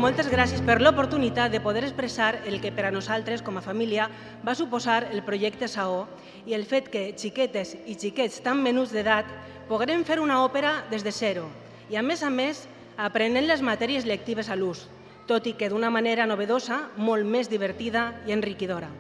moltes gràcies per l'oportunitat de poder expressar el que per a nosaltres, com a família, va suposar el projecte Saó i el fet que xiquetes i xiquets tan menuts d'edat pogueren fer una òpera des de zero i, a més, aprenent les matèries lectives a l'ús, tot i que d'una manera novedosa, molt més divertida i enriquidora.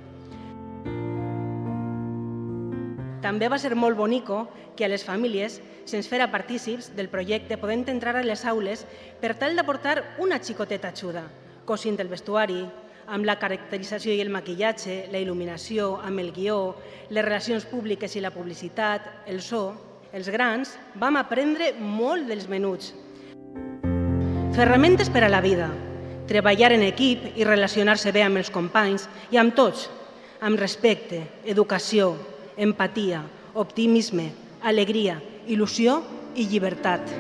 També va ser molt bonico que a les famílies se'ns fera partícips del projecte podent entrar a les aules per tal d'aportar una xicoteta ajuda, cosint el vestuari, amb la caracterització i el maquillatge, la il·luminació, amb el guió, les relacions públiques i la publicitat, el so. Els grans vam aprendre molt dels menuts. Ferramentes per a la vida, treballar en equip i relacionar-se bé amb els companys i amb tots, amb respecte, educació, empatia, optimisme, alegria, il·lusió i llibertat.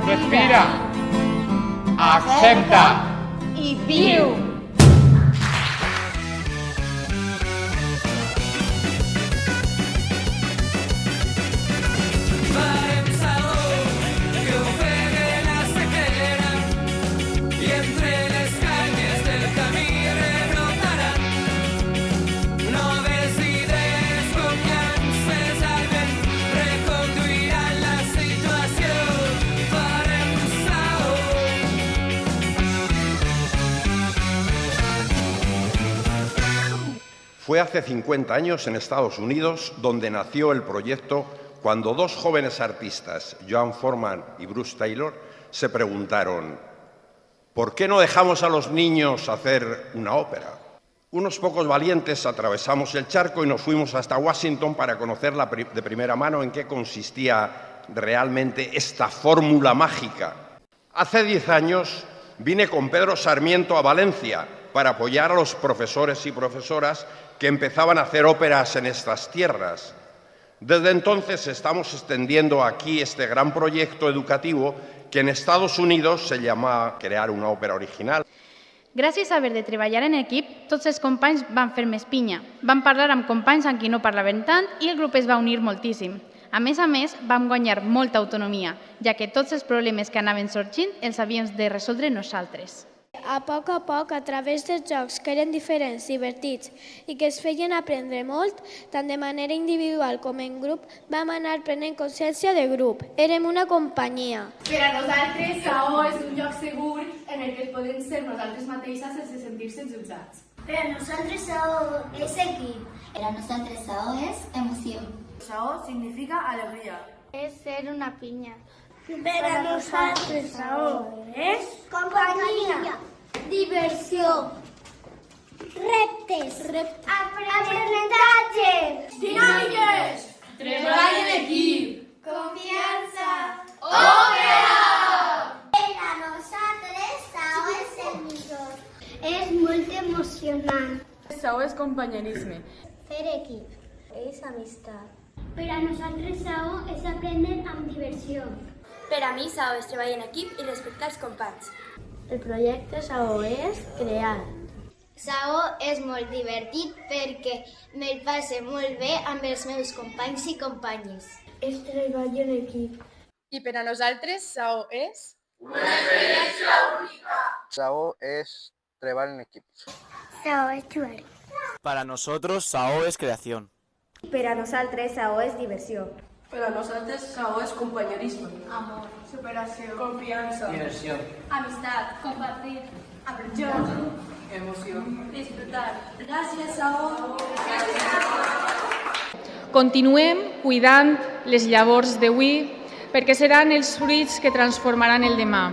Respira, accepta i viu! Fue hace 50 años en Estados Unidos donde nació el proyecto cuando dos jóvenes artistas, Joan Forman y Bruce Taylor, se preguntaron ¿por qué no dejamos a los niños hacer una ópera? Unos pocos valientes atravesamos el charco y nos fuimos hasta Washington para conocer de primera mano en qué consistía realmente esta fórmula mágica. Hace 10 años vine con Pedro Sarmiento a Valencia para apoyar a los profesores y profesoras que empezaban a hacer óperas en estas tierras. Desde entonces estamos extendiendo aquí este gran proyecto educativo que en Estados Unidos se llama Crear una ópera original. Gràcies a haver de treballar en equip, tots els companys van fer més pinya. Vam parlar amb companys amb qui no parlaven tant i el grup es va unir moltíssim. A més, vam guanyar molta autonomia, ja que tots els problemes que anaven sorgint els havíem de resoldre nosaltres. A poc, a través dels jocs que eren diferents, divertits i que es feien aprendre molt, tant de manera individual com en grup, vam anar prenent consciència de grup. Érem una companyia. Per a nosaltres, Saó és un lloc segur en el que podem ser nosaltres mateixes sense sentir-se jutjats. Per a nosaltres, Saó és equip. Per a nosaltres, Saó és emoció. Saó significa alegria. És ser una pinya. Per a nosaltres, Saó és companyia, diversió, reptes, aprenentatge, dinàmiques, treball en equip, confiança, òpera! Per a nosaltres, Saó és el millor. És molt emocionant. Saó és companyerisme. Fer equip és amistat. Per a nosaltres, Saó és aprendre amb diversió. Per a mi, Saó és treballar en equip i respectar els companys. El projecte Saó és crear. Saó és molt divertit perquè me'l passe molt bé amb els meus companys i companyes. És treballar en equip. I per a nosaltres, Saó és... una experiència única. Saó es trabajar en equipos. Saó és jugar. Para nosotros, Saó es creación. Per a nosaltres, Saó és diversió. Per a nosaltres, Saó és companyerisme. Amor, Superació. Confiança. Diversió. amistat, compartir, Aprensió. Emoció. disfrutar. Gràcies, Saó. Continuem cuidant les llavors d'avui perquè seran els fruits que transformaran el demà.